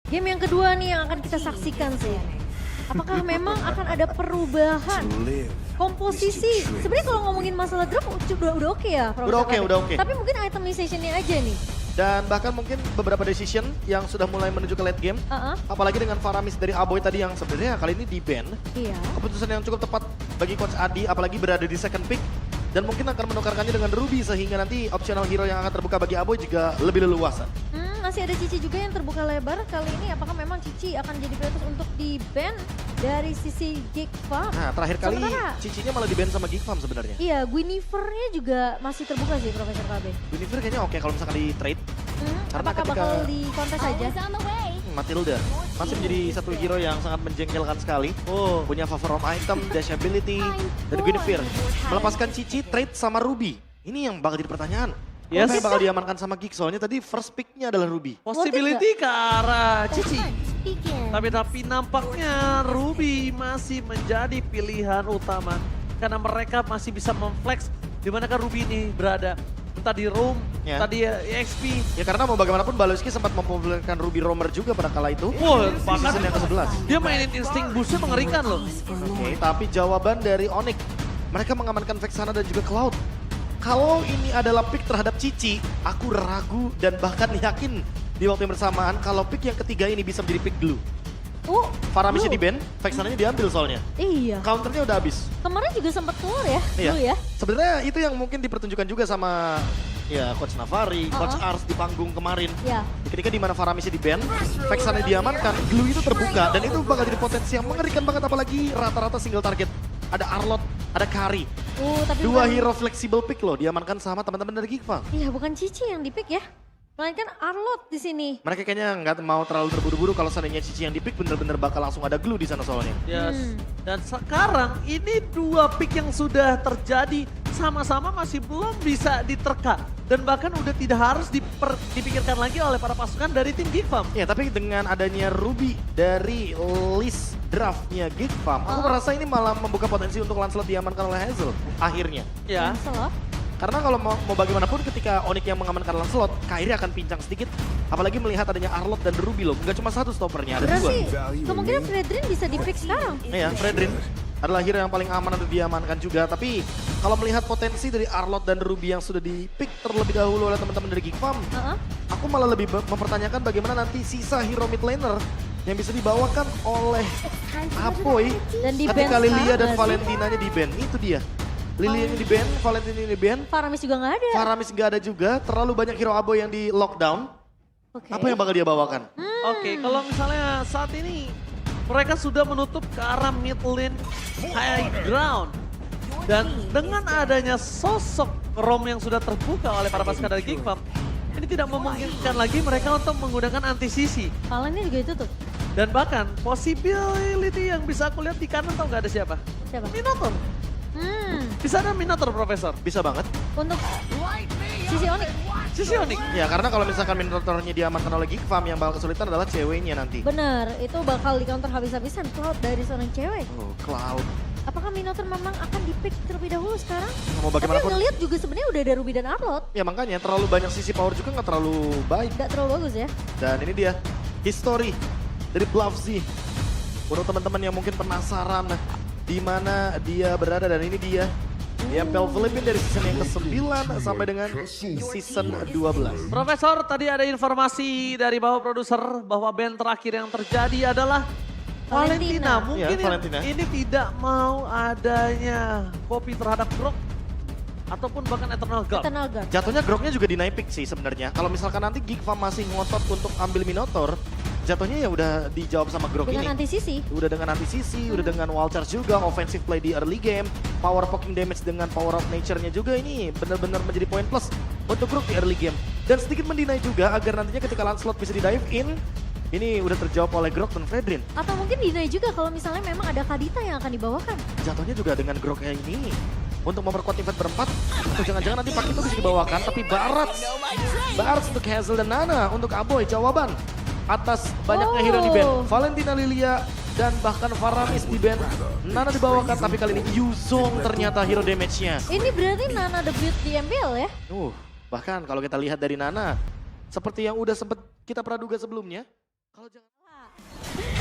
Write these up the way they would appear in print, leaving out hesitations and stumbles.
Game yang kedua nih yang akan kita saksikan sih. Apakah memang akan ada perubahan komposisi? Sebenarnya kalau ngomongin masalah drop udah oke ya, Profesor Udah oke, Kabe. udah oke. Tapi mungkin itemizationnya aja nih. Dan bahkan mungkin beberapa decision yang sudah mulai menuju ke late game. Apalagi dengan Faramis dari Aboy tadi yang sebenarnya kali ini di-ban. Iya. Keputusan yang cukup tepat bagi Coach Adi, apalagi berada di second pick. Dan mungkin akan menukarkannya dengan Ruby sehingga nanti optional hero yang akan terbuka bagi Aboy juga lebih leluasa. Masih ada Cici juga yang terbuka lebar. Kali ini apakah memang Cici akan jadi prioritas untuk di-ban dari sisi Geek Farm? Nah, terakhir kali Sementara- Cicinya malah di-ban sama Geek Farm sebenarnya. Iya, Guinevere-nya juga masih terbuka sih Profesor KB. Univer kayaknya oke kalau misalkan di trade. Karena Apakah ketika- bakal di kontes aja? Matilda masih menjadi satu hero yang sangat menjengkelkan sekali. Punya favor of item, dash ability, dan Guinevere. Melepaskan Cici, trade sama Ruby. Ini yang bakal jadi pertanyaan. Yes. Apa yang bakal diamankan sama Geek? Soalnya tadi first pick-nya adalah Ruby. Possibility ke arah Cici. Tapi nampaknya Ruby masih menjadi pilihan utama. Karena mereka masih bisa memflex di manakah Ruby ini berada. Entah di room, Ya. entah di EXP. Ya karena mau bagaimanapun Baloski sempat mempopulerkan Ruby Roamer juga pada kala itu. Wah, Di bahkan season yang ke-11. dia mainin insting boostnya mengerikan loh. Oke, tapi jawaban dari Onyx, mereka mengamankan Vexana dan juga Cloud. Kalau ini adalah pick terhadap Cici, aku ragu dan bahkan yakin di waktu yang bersamaan kalau pick yang ketiga ini bisa menjadi pick Glue. Faramisnya di ban, Vexananya diambil soalnya. Iya. Counternya udah habis. Kemarin juga sempat keluar ya, Iya. dulu ya. Sebenarnya itu yang mungkin dipertunjukkan juga sama ya Coach Navari, Coach Ars di panggung kemarin. Ya. Ketika di mana Faramisnya di ban, Vexananya diamankan, Glue itu terbuka dan itu bakal jadi potensi yang mengerikan banget apalagi rata-rata single target. Ada Arlot, ada Kari. Tapi Dua bukan- hero flexible pick loh diamankan sama teman-teman dari Geek Farm. Iya, bukan Cici yang di-pick ya. Melainkan Arlot di sini. Mereka kayaknya nggak mau terlalu terburu-buru kalau seandainya Cici yang di pick bener-bener bakal langsung ada Glue di sana soalnya. Yes. Dan sekarang ini dua pick yang sudah terjadi sama-sama masih belum bisa diterka. Dan bahkan udah tidak harus dipikirkan lagi oleh para pasukan dari tim Geek Farm. Ya tapi dengan adanya Ruby dari list draftnya Geek Farm, aku merasa ini malah membuka potensi untuk Lancelot diamankan oleh Hazel akhirnya. Ya. Lancelot. Karena kalau mau bagaimanapun ketika Onyx yang mengamankan Lancelot, Kairi akan pincang sedikit. Apalagi melihat adanya Arlot dan Ruby loh, nggak cuma satu stoppernya, ada dua. Berarti kemungkinan Fredrin bisa di-pick sekarang. Iya, Fredrin adalah hero yang paling aman untuk diamankan juga. Tapi kalau melihat potensi dari Arlot dan Ruby yang sudah di-pick terlebih dahulu oleh teman-teman dari Geek Farm, aku malah lebih mempertanyakan bagaimana nanti sisa hero mid laner yang bisa dibawakan oleh Apoy Dan di-ban ketika Lilia sekarang dan nggak sih? Valentina di-ban. Itu dia. Lilia ini di-ban, Valentina ini di-ban. Faramis juga nggak ada. Faramis nggak ada juga, terlalu banyak hero Aboy yang di lockdown. Oke. Apa yang bakal dia bawakan? Oke, kalau misalnya saat ini mereka sudah menutup ke arah mid lane high ground. Dan dengan adanya sosok Rom yang sudah terbuka oleh para pasukan dari Geek Farm, ini tidak memungkinkan lagi mereka untuk menggunakan anti-CC. Palennya juga itu tuh. Dan bahkan possibility yang bisa aku lihat di kanan tau nggak ada siapa? Siapa? Minotaur. Bisa ada Minotaur, Profesor. Bisa banget. Untuk sisi Onyx. Sisi Onyx. Ya karena kalau misalkan Minotaurnya diamankan oleh Geek Farm, yang bakal kesulitan adalah ceweknya nanti. Bener, itu bakal di counter habis-habisan Cloud dari seorang cewek. Oh, Cloud. Apakah Minotaur memang akan di-pick terlebih dahulu sekarang? Mau Tapi bagaimanapun. ngeliat juga sebenarnya udah ada Ruby dan Arlot. Ya makanya terlalu banyak sisi power juga nggak terlalu baik. Gak terlalu bagus ya. Dan ini dia history dari Bluffzy. Untuk teman-teman yang mungkin penasaran di mana dia berada dan ini dia. Di MPL Philippines dari season yang ke-9 sampai dengan season 12. Profesor, tadi ada informasi dari Bapak Produser bahwa band terakhir yang terjadi adalah Valentina. Valentina. Mungkin Ya, Valentina. ini tidak mau adanya copy terhadap Grok ataupun bahkan Eternal God. Eternal Guard. Jatuhnya Groknya juga dinaik pick sih sebenarnya. Kalau misalkan nanti Geek Farm masih ngotot untuk ambil Minotaur, jatuhnya ya udah dijawab sama Grok Dengan ini. anti-sisi. Udah dengan anti-CC, udah dengan wall charge juga, offensive play di early game, power poking damage dengan power of nature-nya juga ini benar-benar menjadi poin plus untuk Grok di early game. Dan sedikit mendinai juga agar nantinya ketika Lancelot bisa di dive in, ini udah terjawab oleh Grok dan Fredrin. Atau mungkin deny juga kalau misalnya memang ada Kadita yang akan dibawakan. Jatuhnya juga dengan Grok yang ini untuk memperkuat event berempat, atau jangan-jangan nanti Pak itu bisa dibawakan, tapi Barats untuk Hazel dan Nana, untuk Aboy, jawaban atas banyaknya hero di band. Valentina Lilia dan bahkan Faramis di band. Nana dibawakan, tapi kali ini Yuzong ternyata hero damage-nya. Ini berarti Nana debut di MPL ya? Bahkan kalau kita lihat dari Nana, seperti yang udah sempat kita praduga sebelumnya, kalau jangan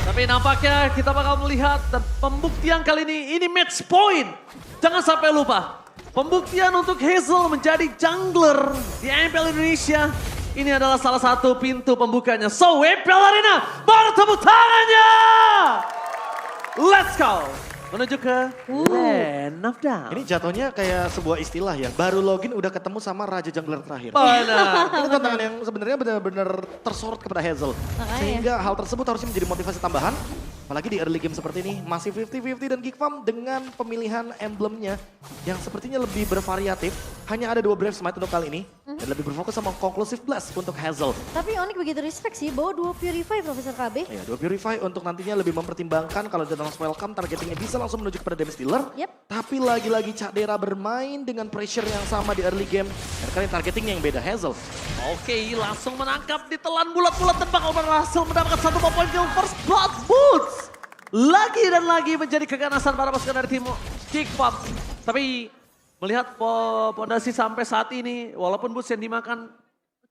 Tapi nampaknya kita bakal melihat dan pembuktian kali ini match point. Jangan sampai lupa. Pembuktian untuk Hazel menjadi jungler di MPL Indonesia. Ini adalah salah satu pintu pembukanya. So MPL Arena, baru tepuk tangannya. Let's go. Menuju ke Land of Dawn. Ini jatuhnya kayak sebuah istilah ya. Baru login udah ketemu sama Raja Jungler terakhir. Benar. Ini tantangan yang sebenarnya benar-benar tersorot kepada Hazel. Makanya. Sehingga hal tersebut harusnya menjadi motivasi tambahan. Apalagi di early game seperti ini, masih 50-50 dan Geek Farm dengan pemilihan emblemnya yang sepertinya lebih bervariatif. Hanya ada 2 Brave Smite untuk kali ini. Dan lebih berfokus sama Conclusive Blast untuk Hazel. Tapi Onyx begitu respect sih, bawa 2 Purify Profesor KB. Ya, 2 Purify untuk nantinya lebih mempertimbangkan kalau Danos Welcome targetingnya bisa langsung menuju kepada damage dealer. Yep. Tapi lagi-lagi Cak Dera bermain dengan pressure yang sama di early game. Dan kali targetingnya yang beda Hazel. Oke, langsung menangkap ditelan bulat-bulat dan bakal berhasil mendapatkan 1 point kill first blood boots. Lagi dan lagi menjadi keganasan para pasukan dari tim Geek Farm. Tapi melihat pondasi sampai saat ini, walaupun boots yang dimakan,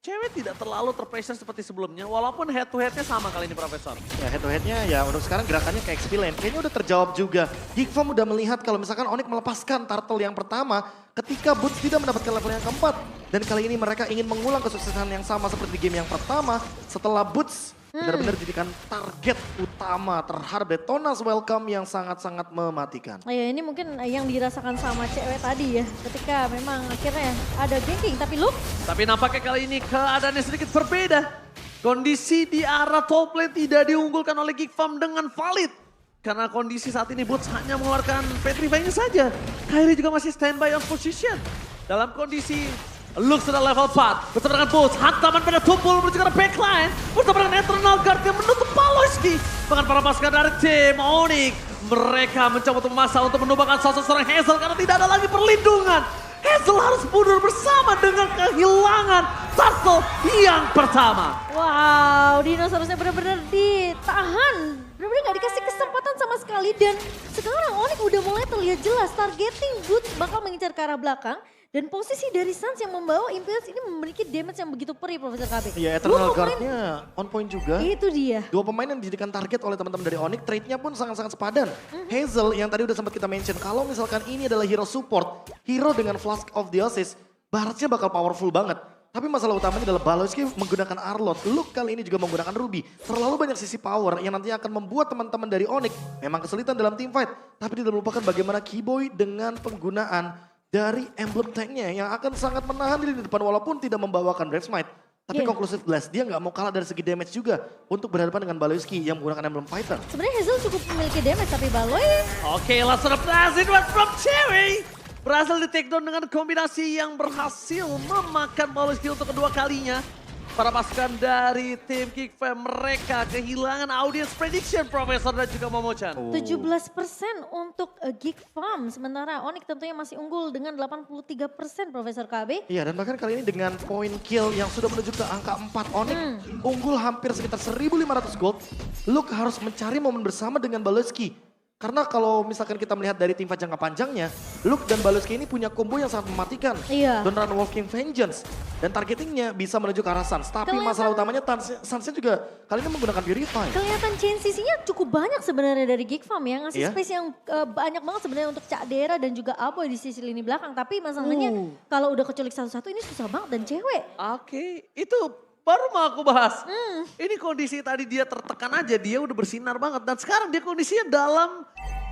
cewek tidak terlalu terpressure seperti sebelumnya. Walaupun head to headnya sama kali ini Profesor. Ya head to headnya ya untuk sekarang gerakannya ke XP lane. Kayaknya udah terjawab juga. Geek Farm udah melihat kalau misalkan Onyx melepaskan turtle yang pertama ketika Boots tidak mendapatkan level yang keempat. Dan kali ini mereka ingin mengulang kesuksesan yang sama seperti di game yang pertama setelah Boots benar-benar jadikan target utama terhadap Detonas Welcome yang sangat-sangat mematikan. Ya ini mungkin yang dirasakan sama cewek tadi ya. Ketika memang akhirnya ada ganking, tapi look. Tapi nampaknya kali ini keadaannya sedikit berbeda. Kondisi di arah top lane tidak diunggulkan oleh Geek Farm dengan valid. Karena kondisi saat ini Boots hanya mengeluarkan Petrify-nya saja. Kyrie juga masih standby on position. Dalam kondisi Lux sudah level 4. Bersama dengan Boots, hantaman pada tumpul menuju ke backline. Bersama dengan Eternal Guard yang menutup Paloski. Bahkan para pasukan dari tim Onyx. Mereka mencoba untuk memaksa untuk menumbangkan sosok seorang Hazel karena tidak ada lagi perlindungan. Hazel harus mundur bersama dengan kehilangan turtle yang pertama. Wow, Dino seharusnya benar-benar ditahan. Benar-benar gak dikasih kesempatan sama sekali. Dan sekarang Onyx udah mulai terlihat jelas targeting Boots bakal mengincar ke arah belakang. Dan posisi dari Suns yang membawa Imperials ini memiliki damage yang begitu perih Profesor KB. Iya, Eternal Guard-nya on point juga. Itu dia. 2 pemain yang dijadikan target oleh teman-teman dari Onyx, trade-nya pun sangat-sangat sepadan. Hazel yang tadi udah sempat kita mention, kalau misalkan ini adalah hero support, hero dengan Flask of the Oasis, Barretnya bakal powerful banget. Tapi masalah utamanya adalah Baloski menggunakan Arlot, Luke kali ini juga menggunakan Ruby. Terlalu banyak sisi power yang nantinya akan membuat teman-teman dari Onyx memang kesulitan dalam teamfight. Tapi tidak melupakan bagaimana Keyboy dengan penggunaan dari emblem tanknya yang akan sangat menahan diri di depan walaupun tidak membawakan Brave Smite. Tapi Conclusive Blast dia nggak mau kalah dari segi damage juga untuk berhadapan dengan Baloski yang menggunakan emblem fighter. Sebenarnya Hazel cukup memiliki damage tapi Baloy. Oke, langsung berhasil from Cherry. Berhasil di take down dengan kombinasi yang berhasil memakan Baloski untuk kedua kalinya. Para pasukan dari tim Geek Farm mereka kehilangan audience prediction Profesor dan juga Momochan. 17% untuk Geek Farm. Sementara Onyx tentunya masih unggul dengan 83% Profesor KB. Iya, dan bahkan kali ini dengan point kill yang sudah menuju ke angka 4 Onyx, unggul hampir sekitar 1.500 gold. Luke harus mencari momen bersama dengan Baloski. Karena kalau misalkan kita melihat dari tim fight jangka panjangnya, Luke dan Baloski ini punya combo yang sangat mematikan. Iya. Don Run Wolf King Vengeance. Dan targetingnya bisa menuju ke arah Suns. Tapi masalah utamanya Sunsnya juga kali ini menggunakan Purify. Kelihatan chain CC-nya cukup banyak sebenarnya dari Geek Farm ya. Ngasih Iya. space yang banyak banget sebenarnya untuk Cak Dera dan juga Aboy di sisi lini belakang. Tapi masalahnya kalau udah keculik satu-satu ini susah banget dan cewek. Oke, itu baru mau aku bahas. Ini kondisi tadi dia tertekan aja, dia udah bersinar banget. Dan sekarang dia kondisinya dalam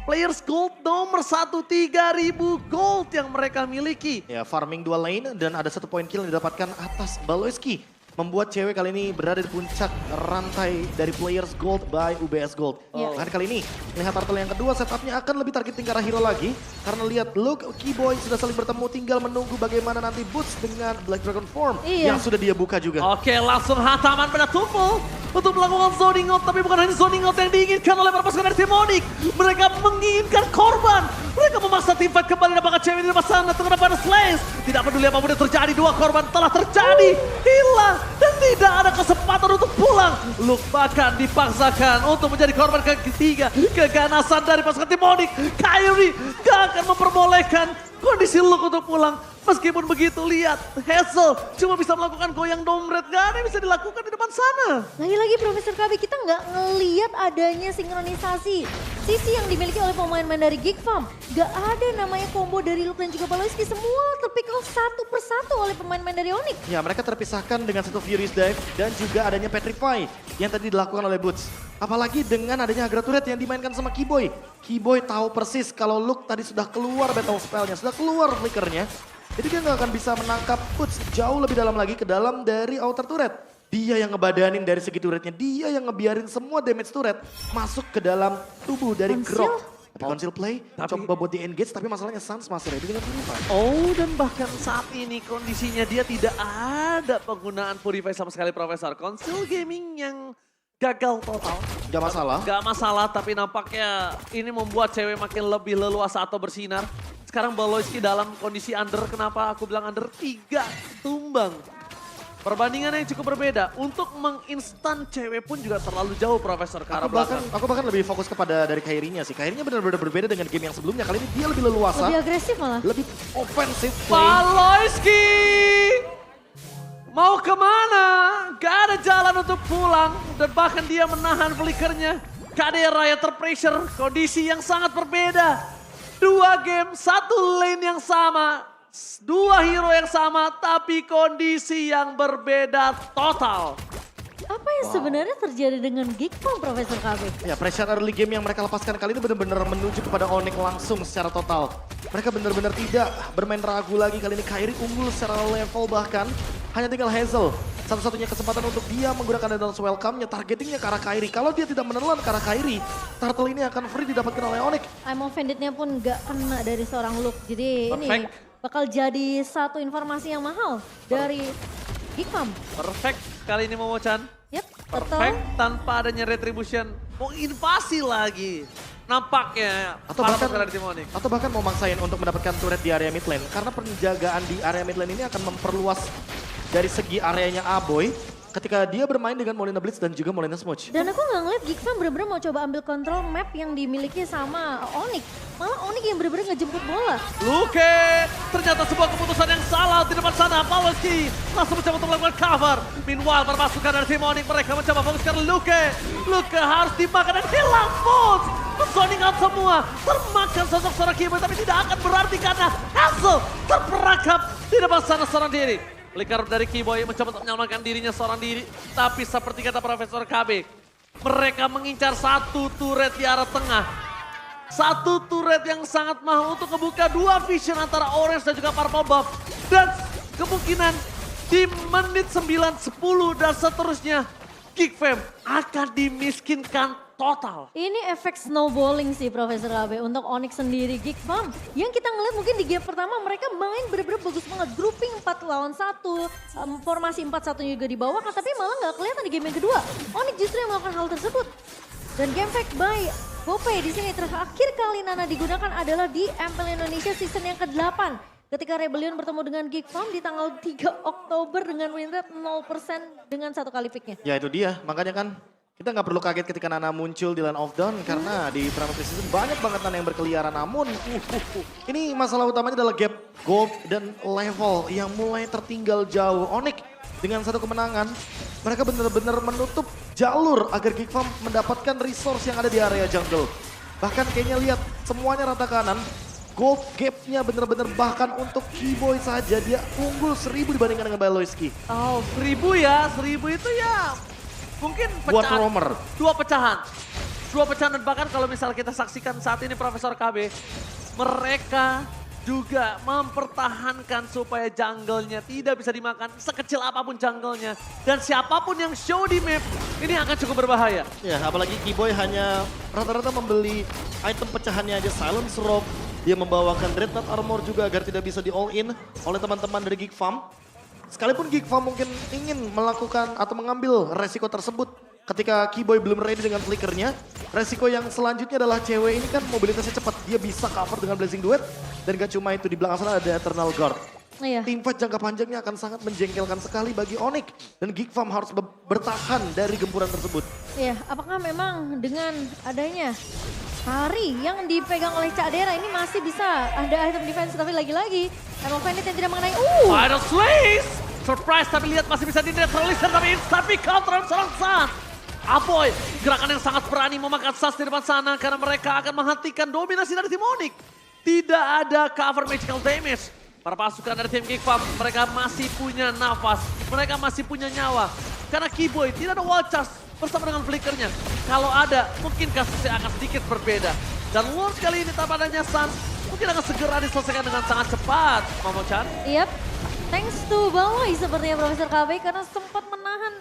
players gold nomor 1, 3.000 gold yang mereka miliki. Ya, farming 2 lane dan ada 1 point kill yang didapatkan atas Baloski. Membuat cewek kali ini berada di puncak rantai dari players gold by UBS Gold. Bahkan kali ini melihat turtle yang kedua setupnya akan lebih targeting ke arah hero lagi. Karena lihat Luke, Keyboy sudah saling bertemu, tinggal menunggu bagaimana nanti Boots dengan Black Dragon Form yang sudah dia buka juga. Oke, langsung hantaman pada tumpul untuk melakukan zoning out. Tapi bukan hanya zoning out yang diinginkan oleh para pasukan dari tim Onyx. Mereka menginginkan korban. Mereka memaksa tim fight kembali dan bakal cewek di depan sana terhadap pada Slash. Tidak peduli apapun yang terjadi, 2 korban telah terjadi. Hilang dan tidak ada kesempatan untuk pulang. Luke bahkan dipaksakan untuk menjadi korban ketiga. Keganasan dari pasukan tim Onyx. Kyrie gak akan memperbolehkan kondisi Luke untuk pulang. Meskipun begitu, lihat Hazel cuma bisa melakukan goyang dompet, gak ada yang bisa dilakukan di depan sana. Lagi-lagi Profesor KB kita nggak ngeliat adanya sinkronisasi. Sisi yang dimiliki oleh pemain-pemain dari Geek Farm. Gak ada namanya combo dari Luke dan juga Baloyski. Semua terpikul satu persatu oleh pemain-pemain dari Onyx. Ya, mereka terpisahkan dengan satu Furious Dive dan juga adanya Petrify yang tadi dilakukan oleh Boots. Apalagi dengan adanya Agra Turret yang dimainkan sama Keyboy. Keyboy tahu persis kalau Luke tadi sudah keluar battle spell-nya, sudah keluar flickernya. Jadi dia nggak akan bisa menangkap Boots jauh lebih dalam lagi ke dalam dari outer turret. Dia yang ngebadanin dari segi turretnya, dia yang ngebiarin semua damage turret masuk ke dalam tubuh dari Conceal? Grok. Tapi Conceal play, Tapi- coba buat di-engage, tapi masalahnya Sans masih ready dengan Purify. Oh, dan bahkan saat ini kondisinya dia tidak ada penggunaan Purify sama sekali, Profesor. Console Gaming yang gagal total. Gak masalah. Gak masalah, tapi nampaknya ini membuat cewek makin lebih leluasa atau bersinar. Sekarang Baloyski dalam kondisi under, kenapa aku bilang under? 3 tumbang. Perbandingan yang cukup berbeda. Untuk menginstan cewek pun juga terlalu jauh, Profesor, ke arah belakang. Aku bahkan lebih fokus kepada dari Kairinya sih. Kairinya benar-benar berbeda dengan game yang sebelumnya. Kali ini dia lebih leluasa, Lebih agresif malah. lebih offensive play. Baloyski! Mau kemana? Gak ada jalan untuk pulang. Dan bahkan dia menahan flickernya. Kadera yang terpressure. Kondisi yang sangat berbeda. 2 game, 1 lane yang sama. 2 hero yang sama, tapi kondisi yang berbeda total. Apa yang sebenarnya terjadi dengan Geek Farm Profesor KB? Ya, pressure early game yang mereka lepaskan kali ini benar-benar menuju kepada Onyx langsung secara total. Mereka benar-benar tidak bermain ragu lagi. Kali ini Kairi unggul secara level bahkan. Hanya tinggal Hazel. Satu-satunya kesempatan untuk dia menggunakan dance welcome-nya, targetingnya ke arah Kairi. Kalau dia tidak menelan ke arah Kairi, turtle ini akan free didapatkan oleh Onyx. I'm offended-nya pun gak kena dari seorang Luke. Jadi ini Perfect. bakal jadi satu informasi yang mahal dari Geek Farm. Perfect kali ini Momo-chan. Yep, Perfect betul. tanpa adanya retribution. Mau invasi lagi. Nampaknya Atau para bahkan, pemain dari tim Onyx. atau bahkan mau maksain untuk mendapatkan turret di area mid lane. Karena penjagaan di area mid lane ini akan memperluas dari segi areanya Aboy ketika dia bermain dengan Molina Blitz dan juga Molina Smooch. Dan aku nggak ngeliat Geek Farm bener-bener mau coba ambil kontrol map yang dimiliki sama Onyx. Malah Onyx yang bener-bener ngejemput bola. Luke, ternyata sebuah keputusan yang salah di depan sana. Baloyski langsung mencoba untuk melakukan cover. Meanwhile, perpasukan dari tim Onyx mereka mencoba fokuskan Luke. Luke harus dimakan dan hilang Pulse. Zoning out semua. Termakan sosok seorang Keyboy tapi tidak akan berarti karena Hazel terperangkap di depan sana seorang diri. Flicker dari Keyboy mencoba untuk menyelamatkan dirinya seorang diri. Tapi seperti kata Profesor KB, mereka mengincar satu turret di arah tengah. Satu turret yang sangat mahal untuk membuka 2 vision antara Orange dan juga Purple Buff. Dan kemungkinan di menit 9, 10 dan seterusnya Geek Fam akan dimiskinkan total. Ini efek snowballing sih Profesor AB untuk Onyx sendiri Geek Farm. Yang kita ngeliat mungkin di game pertama mereka main bener-bener bagus banget. Grouping 4 lawan 1, formasi 4-1 juga dibawakan. Tapi malah nggak kelihatan di game yang kedua. Onyx justru yang melakukan hal tersebut. Dan game fact by Bope di sini terakhir kali Nana digunakan adalah di MPL Indonesia season yang ke-8. Ketika Rebellion bertemu dengan Geek Farm di tanggal 3 Oktober dengan win rate 0% dengan 1 kali picknya. Ya itu dia, makanya kan kita nggak perlu kaget ketika Nana muncul di Land of Dawn karena di Promoted Season banyak banget Nana yang berkeliaran. Namun ini masalah utamanya adalah gap gold dan level yang mulai tertinggal jauh. Onyx dengan satu kemenangan mereka benar-benar menutup jalur agar Geek Farm mendapatkan resource yang ada di area jungle. Bahkan kayaknya lihat semuanya rata kanan. Gold gapnya benar-benar bahkan untuk Keyboy saja dia unggul 1000 dibandingkan dengan Baloyski. Oh, 1000 ya, 1000 itu ya mungkin Buat pecahan. roamer. 2 pecahan. 2 pecahan dan bahkan kalau misal kita saksikan saat ini Profesor KB, mereka juga mempertahankan supaya jungle-nya tidak bisa dimakan sekecil apapun jungle-nya. Dan siapapun yang show di map ini akan cukup berbahaya. Ya apalagi Keyboy hanya rata-rata membeli item pecahannya aja Silence Robe. Dia membawakan Dreadnought Armor juga agar tidak bisa di all in oleh teman-teman dari Geek Farm. Sekalipun Geek Farm mungkin ingin melakukan atau mengambil resiko tersebut ketika Keyboy belum ready dengan flickernya. Resiko yang selanjutnya adalah cewek ini kan mobilitasnya cepat. Dia bisa cover dengan Blazing Duet. Dan gak cuma itu, di belakang sana ada Eternal Guard. Iya. Teamfight jangka panjangnya akan sangat menjengkelkan sekali bagi Onyx. Dan Geek Farm harus bertahan dari gempuran tersebut. Iya, apakah memang dengan adanya Hari yang dipegang oleh Cadera ini masih bisa ada item defense, tapi lagi-lagi Emerald Bandit yang tidak mengenai. Final Slays! Surprise, tapi lihat masih bisa di-neutralisir, tapi instant counter serang Sun. Aboy, gerakan yang sangat berani memakan Suns di depan sana karena mereka akan menghentikan dominasi dari tim Onyx. Tidak ada cover magical damage. Para pasukan dari tim Geekfam, mereka masih punya nafas, mereka masih punya nyawa. Karena Keyboy tidak ada wall charge bersama dengan flickernya. Kalau ada, mungkin kasusnya akan sedikit berbeda. Dan Lord kali ini tanpa adanya Suns, mungkin akan segera diselesaikan dengan sangat cepat, Momo-chan. Yap, thanks to Baloy sepertinya Profesor KB karena sempat menahan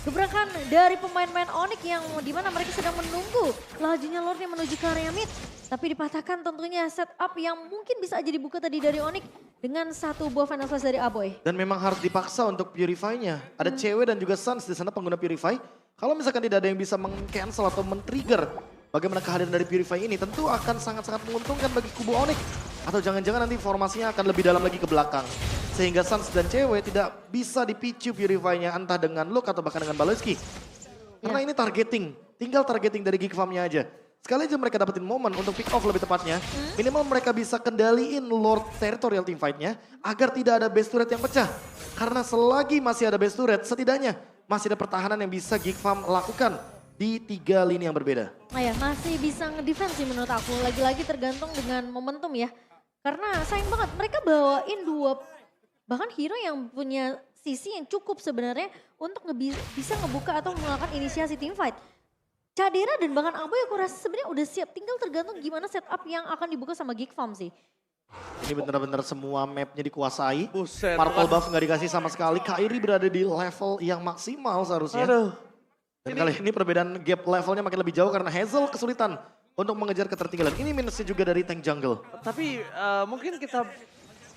gebrakan dari pemain-pemain Onyx yang dimana mereka sedang menunggu lajunya Lordnya menuju ke area mid. Tapi dipatahkan tentunya setup yang mungkin bisa aja dibuka tadi dari Onyx dengan satu buah final flash dari Aboy. Dan memang harus dipaksa untuk Purify-nya. Ada cewek dan juga Suns di sana pengguna Purify. Kalau misalkan tidak ada yang bisa meng-cancel atau men-trigger bagaimana kehadiran dari Purify ini, tentu akan sangat-sangat menguntungkan bagi kubu Onyx. Atau jangan-jangan nanti formasinya akan lebih dalam lagi ke belakang. Sehingga Suns dan cewek tidak bisa dipicu Purify-nya entah dengan Luke atau bahkan dengan Baloyski. Karena ini targeting, tinggal targeting dari Geekfam-nya aja. Sekali aja mereka dapetin momen untuk pick off lebih tepatnya, minimal mereka bisa kendaliin Lord territorial teamfight-nya agar tidak ada base turret yang pecah. Karena selagi masih ada base turret, setidaknya masih ada pertahanan yang bisa Geekfam lakukan di 3 lini yang berbeda. Nah ya, masih bisa ngedefense sih menurut aku. Lagi-lagi tergantung dengan momentum ya. Karena sayang banget mereka bawain 2 bahkan hero yang punya sisi yang cukup sebenarnya untuk bisa ngebuka atau melakukan inisiasi teamfight. Cadera dan bahkan Aboy aku rasa sebenarnya udah siap. Tinggal tergantung gimana setup yang akan dibuka sama Geekfam sih. Ini benar-benar semua mapnya dikuasai. Buset. Purple buff nggak dikasih sama sekali. Kairi berada di level yang maksimal seharusnya. Aduh. Dan kali ini perbedaan gap levelnya makin lebih jauh karena Hazel kesulitan untuk mengejar ketertinggalan. Ini minusnya juga dari tank jungle. Tapi mungkin kita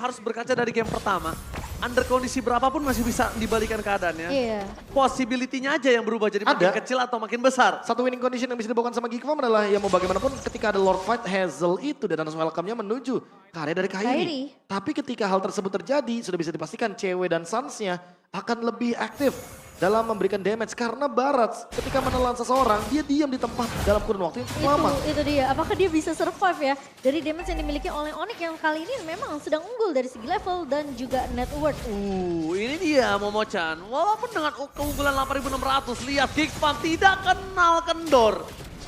harus berkaca dari game pertama. Under kondisi berapapun masih bisa dibalikan keadaannya. Iya. Possibility-nya aja yang berubah jadi makin Ada. kecil atau makin besar. Satu winning condition yang bisa dibawakan sama Geekfam adalah ya mau bagaimanapun ketika ada Lord Fight, Hazel itu dan harus welcome-nya menuju ke area dari Kairi. Kairi. Tapi ketika hal tersebut terjadi, sudah bisa dipastikan cewek dan Suns-nya akan lebih aktif dalam memberikan damage. Karena Barat ketika menelan seseorang, dia diam di tempat dalam kurun waktu yang cukup lama. Itu dia, apakah dia bisa survive ya dari damage yang dimiliki oleh Onyx yang kali ini memang sedang unggul dari segi level dan juga net worth. Ini dia Momo-chan. Walaupun dengan keunggulan 8.600, lihat Geekfam tidak kenal kendor.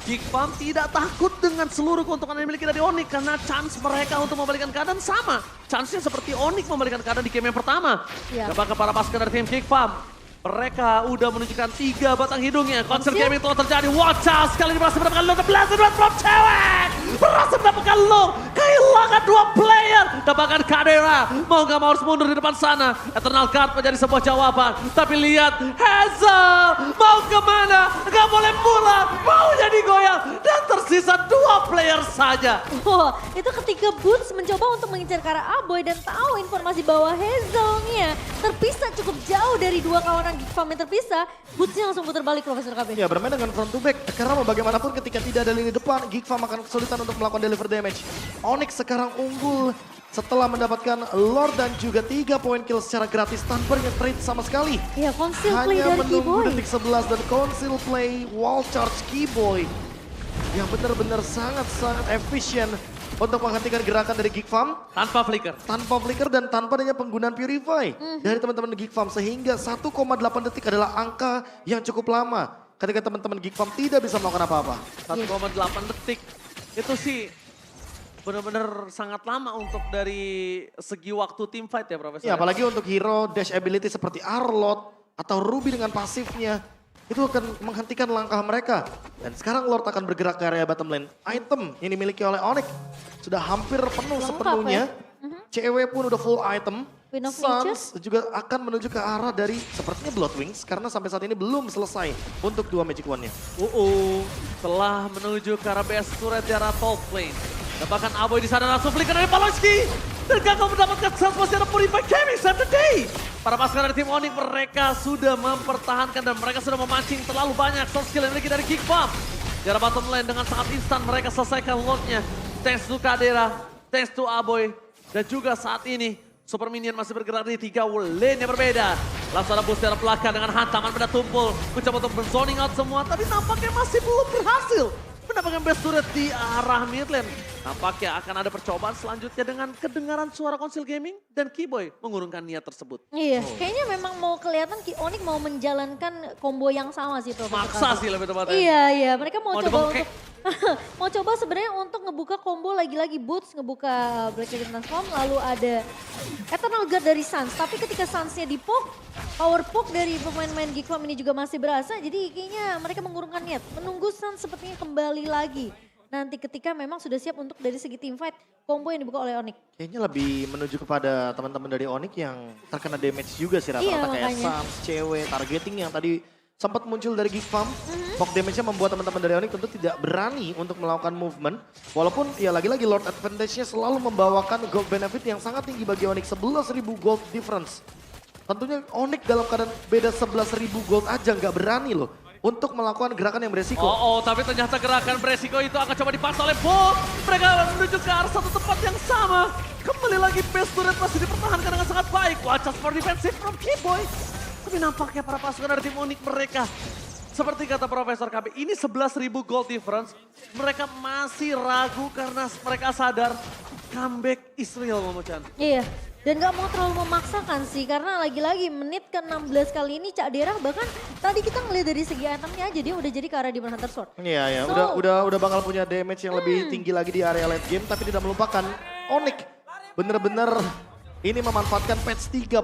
Geekfam tidak takut dengan seluruh keuntungan yang dimiliki dari Onyx karena chance mereka untuk membalikan keadaan sama. Chance-nya seperti Onyx membalikan keadaan di game yang pertama. Ya. Apakah para pasukan dari tim Geekfam? Mereka udah menunjukkan 3 batang hidungnya. Konser gaming telah terjadi. Watcha sekali ini berhasil mendapatkan look. Blast and from cewek. Berhasil mendapatkan look. Kehilangan 2 player. Dapatkan Cadera. Mau gak mau harus mundur di depan sana. Eternal Guard menjadi sebuah jawaban. Tapi lihat Hazel. Mau kemana? Gak boleh pulang. Mau jadi goyang. Dan tersisa 2 player saja. Wah, itu ketika Boots mencoba untuk mengincar ke arah Aboy dan tahu informasi bahwa Hazelnya terpisah cukup jauh dari 2 kawanan Geekfam yang terpisah, Bootsnya langsung putar balik Profesor KB. Ya bermain dengan front to back, karena mau bagaimanapun ketika tidak ada lini depan, Geekfam akan kesulitan untuk melakukan deliver damage. Onyx sekarang unggul setelah mendapatkan Lord dan juga 3 poin kill secara gratis tanpa nge-trade sama sekali. Ya, conceal play Hanya dari menunggu Keyboy. detik 11 dan conceal play wall charge Keyboy yang benar-benar sangat-sangat efisien untuk menghentikan gerakan dari Geekfam Tanpa flicker. tanpa flicker dan tanpa adanya penggunaan Purify dari teman-teman Geekfam, sehingga 1,8 detik adalah angka yang cukup lama ketika teman-teman Geekfam tidak bisa melakukan apa-apa. 1,8 detik. Itu sih benar-benar sangat lama untuk dari segi waktu team fight ya Profesor. Ya, apalagi untuk hero dash ability seperti Arlott atau Ruby dengan pasifnya. Itu akan menghentikan langkah mereka. Dan sekarang Lord akan bergerak ke area bottom lane. Item yang dimiliki oleh Onyx sudah hampir penuh Lengkap sepenuhnya. ya. Cewek pun udah full item. Queen of Suns juga akan menuju ke arah dari sepertinya Blood Wings. Karena sampai saat ini belum selesai untuk 2 Magic Wand-nya. Telah menuju ke arah base turret di arah top lane. Dapatkan Aboy di sana langsung flicker dari Baloyski. Dan gagal mendapatkan Suns masih ada Purify Gaming save the day. Para pasukan dari tim Onyx mereka sudah mempertahankan dan mereka sudah memancing terlalu banyak soft skill yang dimiliki dari Geekfam. Di arah bottom lane dengan sangat instan mereka selesaikan Lordnya. Thanks to Cadera, thanks to Aboy. Dan juga saat ini Super Minion masih bergerak di 3 lane yang berbeda. Langsung ada boost dari belakang dengan hantaman benda tumpul. Mencoba untuk berzoning out semua tapi nampaknya masih belum berhasil mendapatkan base turret di arah mid lane. Nampaknya akan ada percobaan selanjutnya dengan kedengaran suara konsol gaming dan Keyboy mengurungkan niat tersebut. Iya, kayaknya memang mau kelihatan Onyx mau menjalankan combo yang sama sih Profesor Maksa Kabe. sih lebih tepatnya. Iya, mereka mau Mau coba dibengkek. untuk mau coba sebenarnya untuk ngebuka combo lagi-lagi Boots, ngebuka Black Dragon Transform, lalu ada Eternal Guard dari Suns. Tapi ketika Suns-nya di-poke, power poke dari pemain-pemain Geek Farm ini juga masih berasa. Jadi kayaknya mereka mengurungkan niat, menunggu Suns sepertinya kembali lagi. Nanti ketika memang sudah siap untuk dari segi team fight, combo yang dibuka oleh Onyx. Kayaknya lebih menuju kepada teman-teman dari Onyx yang terkena damage juga sih rata-rata, Iya, kayak makanya. Suns, cewek, targeting yang tadi sempat muncul dari Geek Farm. Poke damage-nya membuat teman-teman dari Onyx tentu tidak berani untuk melakukan movement. Walaupun ya lagi-lagi Lord Advantage-nya selalu membawakan gold benefit yang sangat tinggi bagi Onyx. 11.000 gold difference. Tentunya Onyx dalam keadaan beda 11.000 gold aja nggak berani loh untuk melakukan gerakan yang beresiko. Tapi ternyata gerakan beresiko itu akan coba dipaksa oleh Bolt. Mereka menuju ke arah satu tempat yang sama. Kembali lagi base turret masih dipertahankan dengan sangat baik. Watch out for defensive from Keyboy. Tapi nampaknya para pasukan dari tim Onyx mereka, seperti kata Profesor KB, ini 11.000 gold difference. Mereka masih ragu karena mereka sadar comeback is real, Momo Chan. Iya, dan gak mau terlalu memaksakan sih, karena lagi-lagi menit ke-16 kali ini Cak Derah bahkan tadi kita ngeliat dari segi itemnya aja dia udah jadi ke arah Demon Hunter Sword. Iya ya, So- udah bakal punya damage yang lebih tinggi lagi di area late game, tapi tidak melupakan Onyx bener-bener ini memanfaatkan patch 31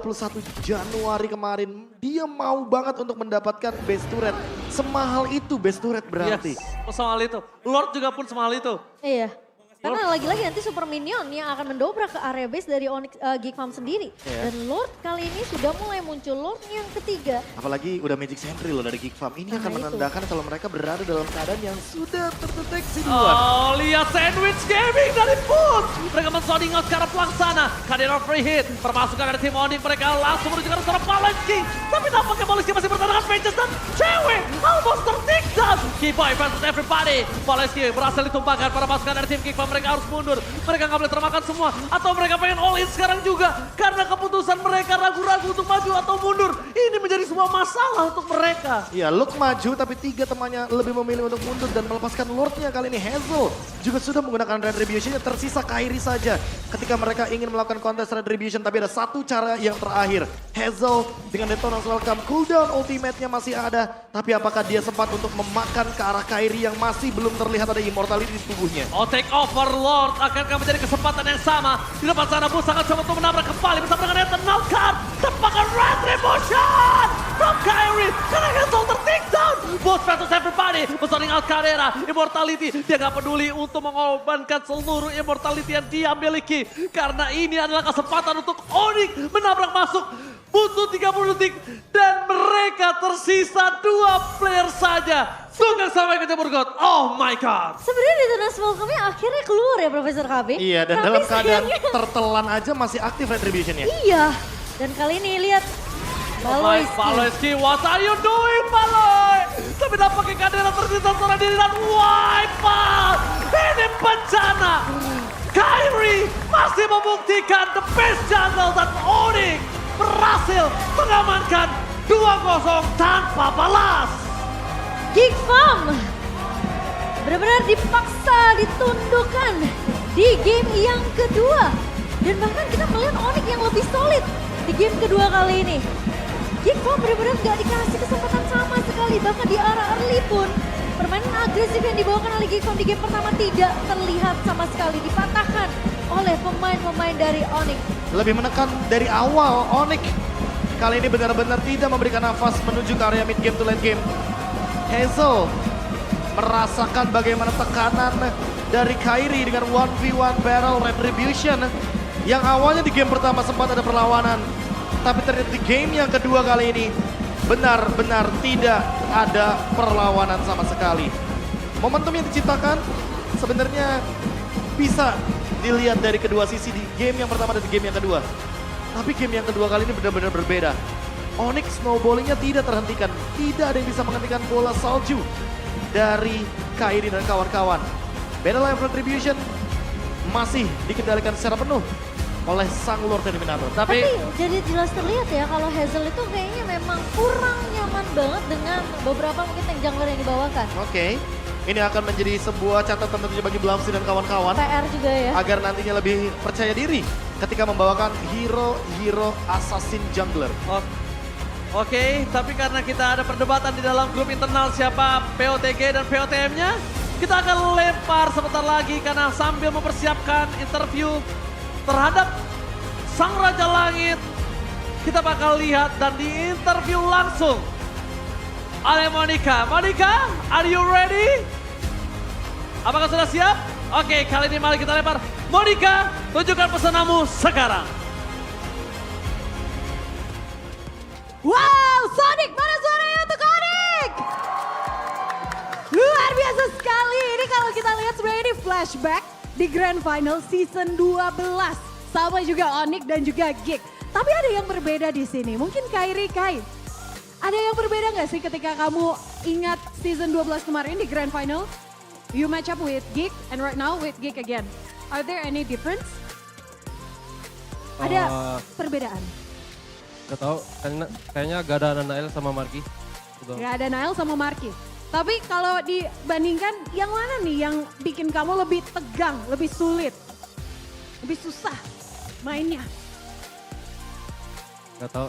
Januari kemarin. Dia mau banget untuk mendapatkan base turret. Semahal itu base turret berarti. Yes, semahal itu. Lord juga pun semahal itu. Iya. Karena lagi-lagi nanti Super Minion yang akan mendobrak ke area base dari Onyx Geek Farm sendiri. Iya. Dan Lord kali ini sudah mulai muncul Lord yang ketiga. Apalagi udah Magic Sentry loh dari Geek Farm. Ini akan Nah, itu. menandakan kalau mereka berada dalam keadaan yang sudah terdeteksi duluan. Oh, lihat sandwich gaming dari Boot. Mereka men-sounding out ke arah pelaksana. Kadena free hit. Permasukan dari tim Onyx mereka langsung menuju ke arah seorang Palenski. Tapi nampaknya Palenski masih bertahan dengan Vengeance dan cewek. Almost tertikam. Keyboy versus everybody. Palenski berhasil ditumpahkan para pasukan dari tim Geek Farm. Mereka harus mundur. Mereka nggak boleh termakan semua. Atau mereka pengen all in sekarang juga. Karena keputusan mereka ragu-ragu untuk maju atau mundur. Ini menjadi sebuah masalah untuk mereka. Iya, Luke maju tapi tiga temannya lebih memilih untuk mundur dan melepaskan Lordnya kali ini. Hazel juga sudah menggunakan Retribution-nya, tersisa Kairi saja. Ketika mereka ingin melakukan kontes Retribution, tapi ada satu cara yang terakhir. Hazel dengan Detona's Welcome, cooldown ultimate-nya masih ada. Tapi apakah dia sempat untuk memakan ke arah Kairi yang masih belum terlihat ada immortality di tubuhnya? Oh, take over Lord akankah menjadi kesempatan yang sama. Di depan sana Bus sangat coba untuk menabrak kembali bersama dengan Eternal Guard. Tepakan Retribution from Kyrie. Karena Hazel ter-take down. Bus versus everybody. Besoning out Carrera. Immortality. Dia gak peduli untuk mengorbankan seluruh immortality yang dia miliki. Karena ini adalah kesempatan untuk Onyx menabrak masuk. Butuh 30 detik dan mereka tersisa 2 player saja. Sugeng sampai ke Jemur God. Oh my God. Sebenarnya Detona's Welcome-nya akhirnya keluar ya Profesor KB. Iya, dan Tapi dalam keadaan sayangnya- tertelan aja masih aktif Retribution-nya. Iya, dan kali ini lihat Baloy Paloyski, what are you doing, Paloy? Tapi nampaknya Kadena tersisa seorang diri dan wipe out. Ini bencana. Kyrie masih membuktikan the best jungle dan Onyx berhasil mengamankan 2-0 tanpa balas. Geek Farm benar-benar dipaksa ditundukkan di game yang kedua. Dan bahkan kita melihat Onyx yang lebih solid di game kedua kali ini. Geek Farm benar-benar gak dikasih kesempatan sama sekali. Bahkan di arah early pun permainan agresif yang dibawakan oleh Geek Farm di game pertama tidak terlihat sama sekali. Dipatahkan oleh pemain-pemain dari Onyx. Lebih menekan dari awal, Onyx kali ini benar-benar tidak memberikan nafas menuju ke area mid game to late game. Hazel merasakan bagaimana tekanan dari Kyrie dengan 1v1 barrel Retribution yang awalnya di game pertama sempat ada perlawanan, tapi ternyata di game yang kedua kali ini benar-benar tidak ada perlawanan sama sekali. Momentum yang diciptakan sebenarnya bisa dilihat dari kedua sisi, di game yang pertama dan di game yang kedua. Tapi game yang kedua kali ini benar-benar berbeda. Onyx snowballingnya tidak terhentikan. Tidak ada yang bisa menghentikan bola salju dari Kyrie dan kawan-kawan. Battle Line Retribution masih dikendalikan secara penuh oleh sang Lord Terminator. Tapi jadi jelas terlihat ya kalau Hazel itu kayaknya memang kurang nyaman banget dengan beberapa mungkin tank jungler yang dibawakan. Oke. Ini akan menjadi sebuah catatan tentunya bagi Blamsy dan kawan-kawan. PR juga ya. Agar nantinya lebih percaya diri ketika membawakan hero assassin jungler. Oke, tapi karena kita ada perdebatan di dalam grup internal siapa POTG dan POTM-nya, kita akan lempar sebentar lagi karena sambil mempersiapkan interview terhadap Sang Raja Langit, kita bakal lihat dan diinterview langsung oleh Monica. Monica, are you ready? Apakah sudah siap? Oke, kali ini mari kita lempar. Monica, tunjukkan pesanmu sekarang. Wow, Sonic, mana suaranya untuk Onyx? Luar biasa sekali. Ini kalau kita lihat sebenarnya ini flashback di Grand Final Season 12. Sama juga Onyx dan juga Gig. Tapi ada yang berbeda di sini. Mungkin Kairi, ada yang berbeda nggak sih ketika kamu ingat Season 12 kemarin di Grand Final? You match up with Gig and right now with Gig again. Are there any difference? Ada perbedaan? Gak tau, kayaknya gak ada Nael sama Marky. Gak ada Nael sama Marky. Tapi kalau dibandingkan yang mana nih yang bikin kamu lebih tegang, lebih sulit, lebih susah mainnya? Gak tau.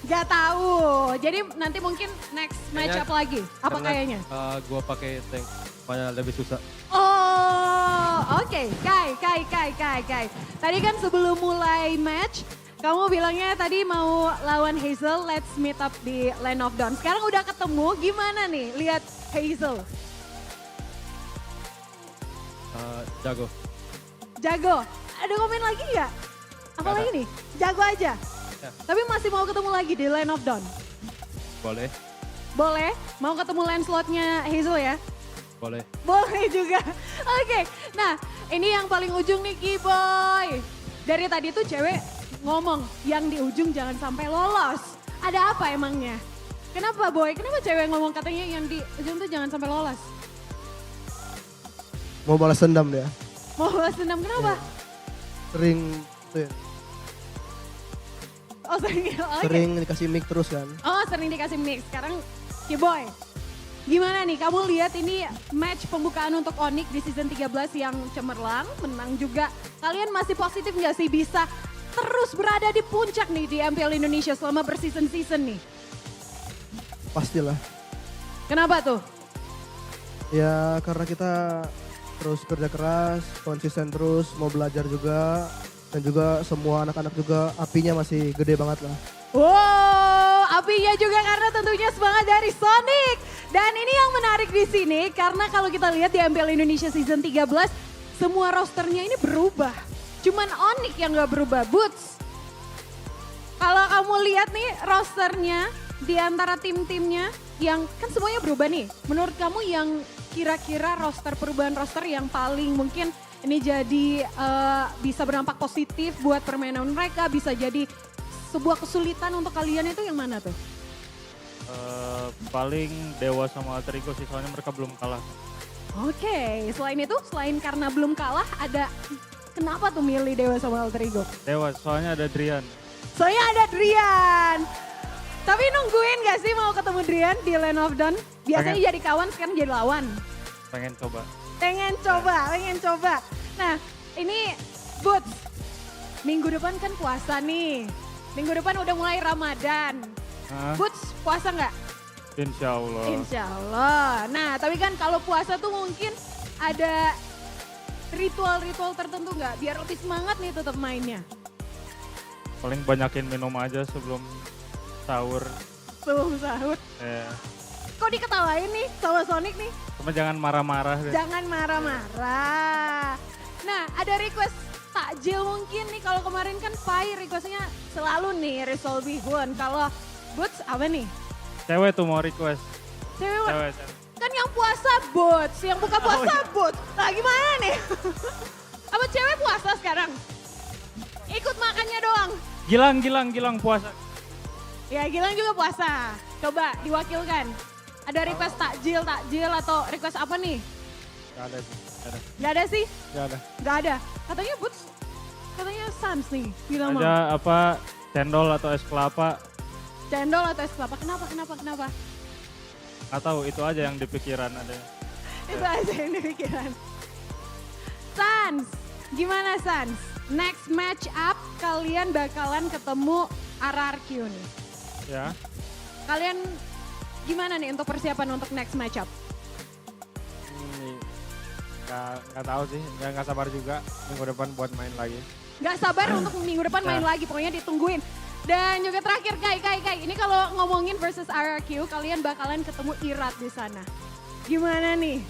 Gak tahu. Jadi nanti mungkin next match up lagi. Apa kayaknya? Gua pakai tank, makanya lebih susah. Oh, oke. Kai. Tadi kan sebelum mulai match, kamu bilangnya tadi mau lawan Hazel, let's meet up di Land of Dawn. Sekarang udah ketemu, gimana nih lihat Hazel? Jago. Jago. Ada komen lagi nggak? Apa lagi nih? Jago aja. Ya. Tapi masih mau ketemu lagi di Land of Dawn? Boleh, Boleh? Mau ketemu land slotnya Hazel ya? boleh. Boleh juga. Oke, nah ini yang paling ujung nih Kiboy. Dari tadi tuh cewek ngomong yang di ujung jangan sampai lolos. Ada apa emangnya? Kenapa Boy? Kenapa cewek ngomong katanya yang di ujung tuh jangan sampai lolos? Mau balas dendam dia. Mau balas dendam kenapa? Sering tuh ya, Oh sering, oke. sering dikasih mic terus kan. Oh sering dikasih mix. Sekarang Kiboy. Gimana nih kamu lihat ini match pembukaan untuk Onyx di season 13 yang cemerlang, menang juga. Kalian masih positif nggak sih bisa terus berada di puncak nih di MPL Indonesia selama berseason-season nih? Pastilah. Kenapa tuh? Ya karena kita terus kerja keras, konsisten terus, mau belajar juga. Dan juga semua anak-anak juga apinya masih gede banget lah. Wow, apinya juga karena tentunya semangat dari Sonic. Dan ini yang menarik di sini karena kalau kita lihat di MPL Indonesia season 13, semua rosternya ini berubah. Cuman Onyx yang gak berubah, Boots. Kalau kamu lihat nih rosternya di antara tim-timnya yang kan semuanya berubah nih. Menurut kamu yang kira-kira perubahan roster yang paling mungkin ini jadi bisa berdampak positif buat permainan mereka, bisa jadi sebuah kesulitan untuk kalian itu yang mana tuh? Paling Dewa sama Alter Ego sih, soalnya mereka belum kalah. Oke, selain itu, selain karena belum kalah, ada kenapa tuh milih Dewa sama Alter Ego? Dewa, soalnya ada Drian. Soalnya ada Drian. Tapi nungguin gak sih mau ketemu Drian di Land of Dawn? Biasanya jadi kawan, sekarang jadi lawan. Pengen coba. Pengen coba. Nah, ini Boots, minggu depan kan puasa nih. Minggu depan udah mulai Ramadan. Hah? Boots, puasa nggak? Insya Allah. Insya Allah. Nah, tapi kan kalau puasa tuh mungkin ada ritual-ritual tertentu nggak? Biar lebih semangat nih tetap mainnya. Paling banyakin minum aja sebelum sahur. Sebelum sahur. Kok diketawain nih sama Sonic nih? Cuma jangan marah-marah deh. Jangan marah-marah. Nah, ada request takjil mungkin nih. Kalau kemarin kan Pai requestnya selalu nih Rizal Bihun. Kalau Boots apa nih? Cewek tuh mau request. Cewek. Kan yang puasa Boots, yang buka puasa Boots. Nah gimana nih? Apa cewek puasa sekarang? Ikut makannya doang. Gilang puasa. Ya Gilang juga puasa. Coba diwakilkan. Ada request takjil atau request apa nih? Gak ada sih. Gak ada sih? Gak ada. Katanya Boots, katanya Sans nih bilang mau. Ada apa, cendol atau es kelapa. Cendol atau es kelapa, kenapa? Gak tahu, itu aja yang di pikiran ada. Itu aja yang dipikiran. Sans, gimana Sans? Next match up kalian bakalan ketemu RRQ nih. Ya. Kalian gimana nih untuk persiapan untuk next match up? Nggak tahu sih, nggak sabar juga minggu depan buat main lagi. Gak sabar untuk minggu depan main lagi, pokoknya ditungguin. Dan juga terakhir Kai, ini kalau ngomongin versus RRQ, kalian bakalan ketemu Irat di sana. Gimana nih?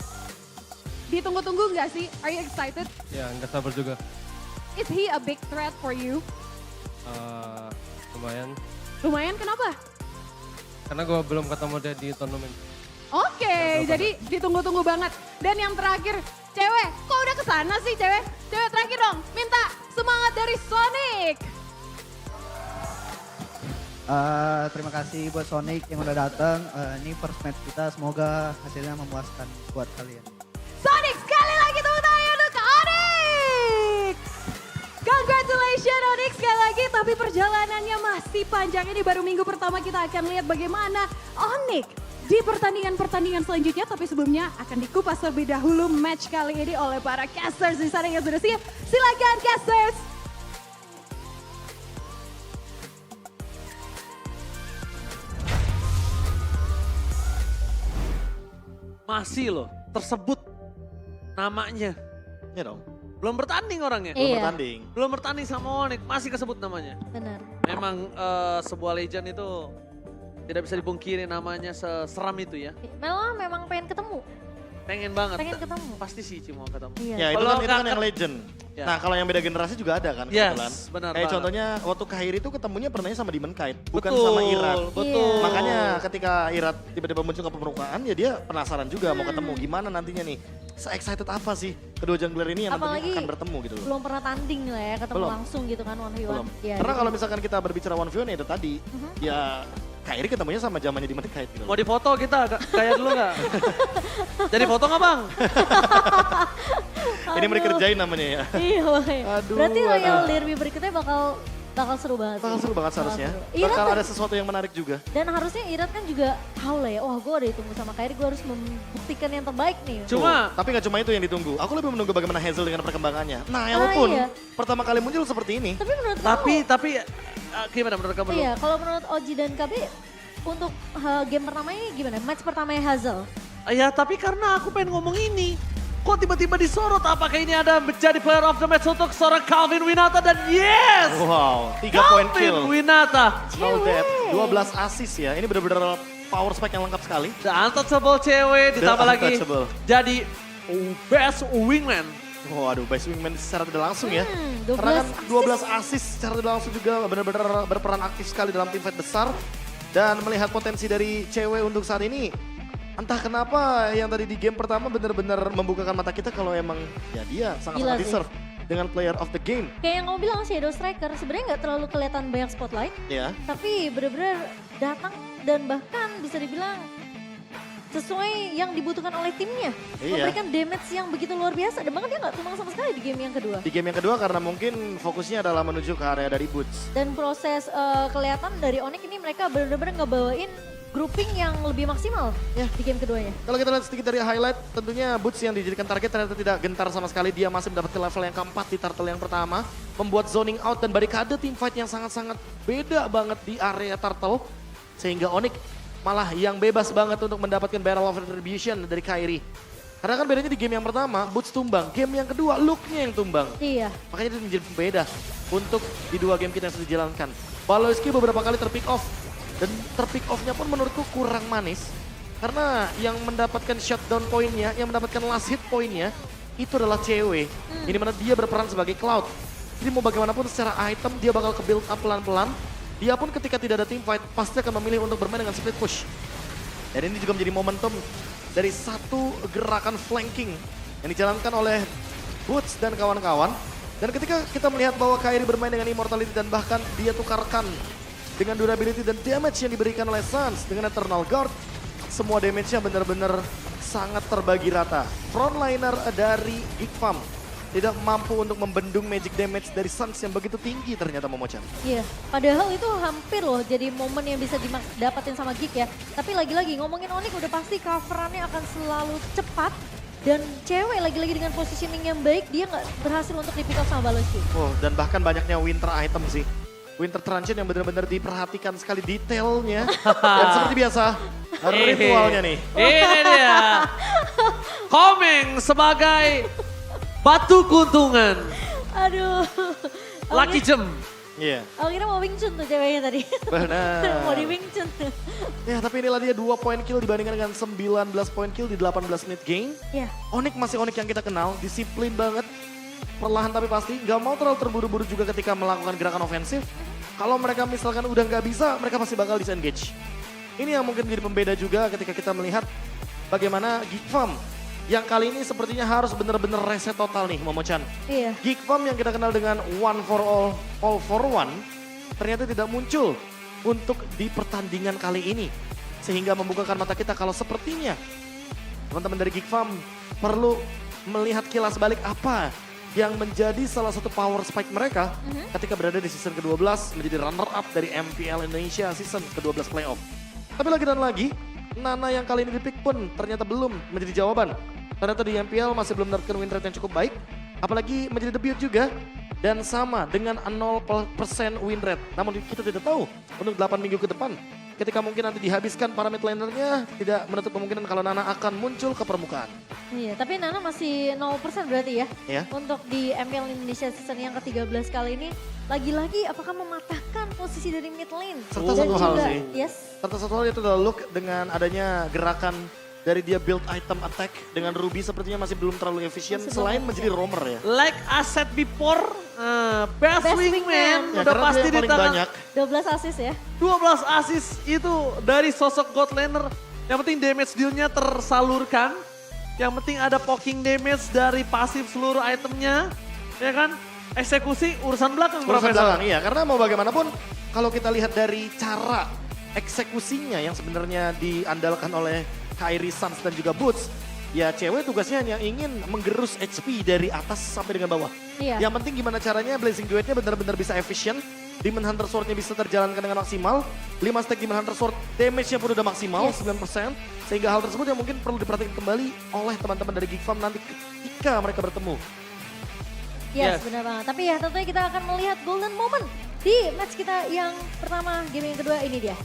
Ditunggu-tunggu nggak sih? Are you excited? Ya nggak sabar juga. Is he a big threat for you? Lumayan. Lumayan kenapa? Karena gue belum ketemu dia di turnamen. Oke, jadi ditunggu-tunggu banget. Dan yang terakhir, cewek, kok udah kesana sih cewek? Cewek terakhir dong, minta semangat dari Sonic. Terima kasih buat Sonic yang udah datang. Ini first match kita, semoga hasilnya memuaskan buat kalian. Sonic, sekali lagi tepuk tangan untuk Onyx. Congratulations Onyx sekali lagi, tapi perjalanannya masih panjang. Ini baru minggu pertama, kita akan lihat bagaimana Onyx di pertandingan-pertandingan selanjutnya. Tapi sebelumnya akan dikupas terlebih dahulu match kali ini oleh para casters di sana yang sudah siap. Silakan casters. Masih loh tersebut namanya. Ya dong, Belum bertanding orangnya. Iya. bertanding. Belum bertanding sama Onyx, masih kesebut namanya. Benar. Memang sebuah legend itu tidak bisa dipungkiri namanya seseram itu ya. Malah memang pengen ketemu. Pengen banget. Pengen ketemu. Pasti sih Ci mau ketemu. Iya. Ya itu Kalau kan nggak yang legend. Ya. Nah kalau yang beda generasi juga ada kan Yes, kebetulan. benar Kayak banget. contohnya waktu Kairi itu ketemunya pernahnya sama Demon Kite, bukan Betul, sama Irat. Betul. Iya. Makanya ketika Irat tiba-tiba muncul ke permukaan ya dia penasaran juga mau ketemu gimana nantinya nih. Se-excited apa sih kedua jungler ini yang Apalagi nantinya akan bertemu gitu loh. Belum pernah tanding lah ya, ketemu Belum. langsung gitu kan one v one. Belum. Ya, Karena gitu. kalau misalkan kita berbicara one v one ya itu tadi, ya Kairi ketemunya sama zamannya Demon Kite gitu. Mau difoto kita kayak dulu nggak? Jadi foto nggak bang? Ini mau dikerjain namanya ya. Iya makanya. Aduh, Berarti aduh. Royal Derby berikutnya bakal seru banget. Bakal sih. seru banget seharusnya. Bakal seru. Irat Bakal kan- ada sesuatu yang menarik juga. Dan harusnya Irat kan juga tahu lah ya, wah gue udah ditunggu sama Kairi, gue harus membuktikan yang terbaik nih. Cuma Tapi nggak cuma itu yang ditunggu. Aku lebih menunggu bagaimana Hazel dengan perkembangannya. Nah, Ah, pun iya. pertama kali muncul seperti ini. Tapi menurut tapi gimana menurut kamu? iya, kalau menurut Oji dan KB untuk game pertama ini gimana? Match pertamanya Hazel. Ya tapi karena aku pengen ngomong ini. Kok tiba-tiba disorot? Apakah ini ada menjadi player of the match untuk seorang Calvin Winata dan yes! Wow, 3 poin Calvin kill. Winata. No death, Cewek. 12 assist ya. Ini benar-benar power spike yang lengkap sekali. The untouchable cewek ditambah lagi untouchable. jadi best wingman. Waduh, best wingman secara tidak langsung ya. 12 Karena kan 12 assist secara tidak langsung juga benar-benar berperan aktif sekali dalam tim fight besar. Dan melihat potensi dari cewek untuk saat ini, entah kenapa yang tadi di game pertama benar-benar membukakan mata kita kalau emang ya dia sangat-sangat Gila sih. deserve dengan player of the game. Kayak yang kamu bilang Shadow Striker, sebenarnya nggak terlalu kelihatan banyak spotlight, Ya, tapi benar-benar datang dan bahkan bisa dibilang sesuai yang dibutuhkan oleh timnya. Iya. Memberikan damage yang begitu luar biasa. Dan bahkan dia nggak tumbang sama sekali di game yang kedua. di game yang kedua karena mungkin fokusnya adalah menuju ke area dari Boots. Dan proses kelihatan dari Onyx ini mereka benar-benar ngebawain grouping yang lebih maksimal ya di game keduanya. Kalau kita lihat sedikit dari highlight, tentunya Boots yang dijadikan target ternyata tidak gentar sama sekali. Dia masih mendapatkan level yang keempat di turtle yang pertama. Membuat zoning out dan barikade teamfight yang sangat-sangat beda banget di area turtle. Sehingga Onyx malah yang bebas banget untuk mendapatkan Barrel of Retribution dari Kairi. Karena kan bedanya di game yang pertama, Boots tumbang. Game yang kedua, Luke-nya yang tumbang. Iya. Makanya itu menjadi pembeda untuk di dua game kita yang sudah dijalankan. Baloyski beberapa kali terpick off. Dan terpick off-nya pun menurutku kurang manis. Karena yang mendapatkan shutdown poinnya, yang mendapatkan last hit poinnya, itu adalah cewek. Ini mana dia berperan sebagai Cloud. Jadi mau bagaimanapun secara item dia bakal ke build up pelan-pelan. Dia pun ketika tidak ada team fight pasti akan memilih untuk bermain dengan split push. Dan ini juga menjadi momentum dari satu gerakan flanking yang dijalankan oleh Boots dan kawan-kawan. Dan ketika kita melihat bahwa Kairi bermain dengan immortality dan bahkan dia tukarkan dengan durability dan damage yang diberikan oleh Sans dengan Eternal Guard, semua damage-nya benar-benar sangat terbagi rata. Frontliner dari Geek Farm tidak mampu untuk membendung magic damage dari Sans yang begitu tinggi ternyata Momochan. Iya, padahal itu hampir loh jadi momen yang bisa didapatin sama Geek ya. Tapi lagi-lagi ngomongin Onyx udah pasti coverannya akan selalu cepat Dan cewek lagi-lagi dengan positioning yang baik, dia nggak berhasil untuk dipick up sama Balochi. Oh, dan bahkan banyaknya winter item sih. Winter Truncheon yang benar-benar diperhatikan sekali detailnya. Dan seperti biasa, ritualnya nih. Ini dia. Komeng sebagai batu kuntungan. Aduh. Lucky Gem. Iya, Aku kira mau Wing Chun tuh ceweknya tadi. benar. Mau di Wing Chun. Ya, tapi inilah dia 2 poin kill dibandingkan dengan 19 poin kill di 18 menit game. Ya, Onyx masih Onyx yang kita kenal, disiplin banget. Perlahan tapi pasti, gak mau terlalu terburu-buru juga ketika melakukan gerakan ofensif. Kalau mereka misalkan udah gak bisa, mereka pasti bakal disengage. Ini yang mungkin menjadi pembeda juga ketika kita melihat bagaimana Geek Farm yang kali ini sepertinya harus benar-benar reset total nih Momo-chan. iya. Geek Farm yang kita kenal dengan one for all for one, ternyata tidak muncul untuk di pertandingan kali ini. Sehingga membukakan mata kita kalau sepertinya teman-teman dari Geek Farm perlu melihat kilas balik apa yang menjadi salah satu power spike mereka ketika berada di season ke-12 menjadi runner up dari MPL Indonesia season ke-12 playoff. Tapi lagi dan lagi, Nana yang kali ini dipick pun ternyata belum menjadi jawaban. Ternyata di MPL masih belum mendapatkan win rate yang cukup baik, apalagi menjadi debut juga. Dan sama dengan 0% win rate. Namun kita tidak tahu untuk 8 minggu ke depan, ketika mungkin nanti dihabiskan para mid lanernya, tidak menutup kemungkinan kalau Nana akan muncul ke permukaan. Iya, tapi Nana masih 0% berarti ya. Ya. Untuk di MPL Indonesia season yang ke-13 kali ini, lagi-lagi apakah mematahkan posisi dari mid lane? Serta Dan satu hal juga- sih. Yes. Serta satu hal itu adalah look dengan adanya gerakan dari dia build item attack dengan Ruby sepertinya masih belum terlalu efisien Masih selain belum menjadi roamer ya. Like I said before, best, Best wingman wingman. Ya, udah karena pasti dia di yang paling tangan. banyak. 12 assist ya. 12 assist itu dari sosok God Laner. Yang penting damage dealnya tersalurkan. Yang penting ada poking damage dari pasif seluruh itemnya. Ya kan? Eksekusi urusan belakang. Urusan Profesor. belakang, iya. Karena mau bagaimanapun kalau kita lihat dari cara eksekusinya yang sebenarnya diandalkan oleh Kairi Sans dan juga Boots. Ya cewek tugasnya hanya ingin menggerus HP dari atas sampai dengan bawah. Iya. Yang penting gimana caranya Blazing Duetnya benar-benar bisa efisien. Demon Hunter Sword-nya bisa terjalankan dengan maksimal. 5 stack Demon Hunter Sword damage-nya pun udah maksimal, Yes. 9%. Sehingga hal tersebut yang mungkin perlu diperhatikan kembali oleh teman-teman dari Geek Farm nanti ketika mereka bertemu. Yes, Yes. benar banget. Tapi ya tentunya kita akan melihat golden moment di match kita yang pertama, game yang kedua ini dia.